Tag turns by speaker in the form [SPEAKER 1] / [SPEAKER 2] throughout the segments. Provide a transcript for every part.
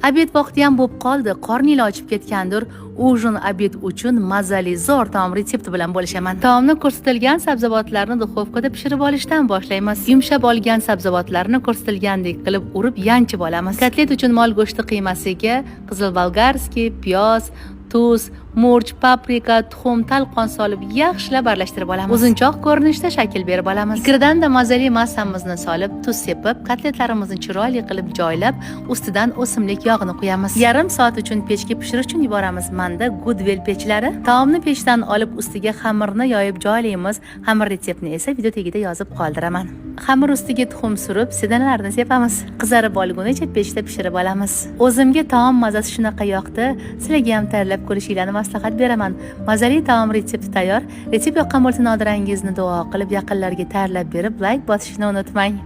[SPEAKER 1] Obed vaqti ham bo'lib qoldi. Qorning ochib ketgandir. Ujin obed uchun mazali zo'r taom retsepti bilan bo'lishaman. Taomni ko'rsatilgan sabzavotlarni duxovkada pishirib olishdan boshlaymiz. Yumshab olgan sabzavotlarni ko'rsatilgandek qilib urib yanchib olamiz. Kotlet uchun mol go'shti qiymasiga qizil bolgarskiy, piyoz, tuz, murch, paprika, tuxum, talqon solib yaxshilab aralashtirib olamiz. Uzunchoq ko'rinishda shakl berib olamiz. Ichkaridan mazali massamizni solib, tuz sepib, kotletlarimizni chiroyli qilib joylab, ustidan o'simlik yog'ini quyamiz. Yarim soat uchun pechga pishirish uchun yuboramiz. Manda Goodwell pechlari. Taomni pechdan olib ustiga xamirni yoyib joylaymiz. Xamir retseptini esa video tagida yozib qoldiraman. Xamir ustiga tuxum surib, sedanalarni sepamiz. Qizarib olgunicha pechda pishirib olamiz. O'zimga taom mazasi shunaqa yoqdi. Sizlarga ham tayyorlab ko'rishinglarni maslahat beraman. Mazali taom retsepti tayyor. Retsept yoqqan bo'lsa nodirangizni duo qilib yaqinlarga tayyorlab berib, like bosishni unutmang.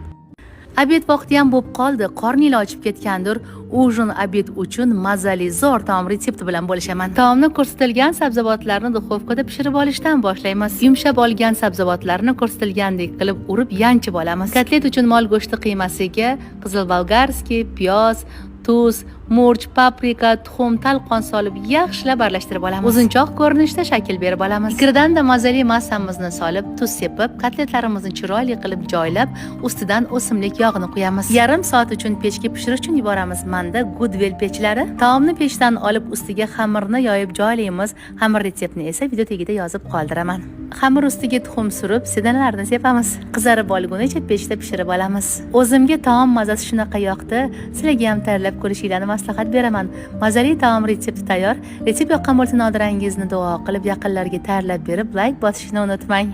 [SPEAKER 1] Obed vaqti ham bo'lib qoldi. Qorning ochib ketgandir. Ujin obed uchun mazali zo'r taom retsepti bilan bo'lishaman. Taomni ko'rsatilgan sabzavotlarni duxovkada pishirib olishdan boshlaymiz. Yumshab olgan sabzavotlarni ko'rsatilgandek qilib urib yanchib olamiz. Kotlet uchun mol go'shti qiymasiga qizil bolgarskiy, piyoz, tuz, murch, paprika, tuxum, talqon solib yaxshilab aralashtirib olamiz. Uzunchoq ko'rinishda shakl berib olamiz. Ichkaridan mazali massamizni solib, tuz sepib, kotletlarimizni chiroyli qilib joylab, ustidan o'simlik yog'ini quyamiz. Yarim soat uchun pechga pishirish uchun yuboramiz. Manda Goodwell pechlari. Taomni pechdan olib ustiga xamirni yoyib joylaymiz. Xamir retseptini esa video tagida yozib qoldiraman. Xamir ustiga tuxum surib, sedanalarni sepamiz. Qizarib olgunicha pechda pishirib olamiz. O'zimga taom mazasi shunaqa yoqdi. Sizlarga ham tayyorlab ko'rishinglarni maslahat beraman. Mazali taom retsepti tayyor. Retsept yoqqan bo'lsa nodirangizni duo qilib yaqinlarga tayyorlab berib, like bosishni unutmang.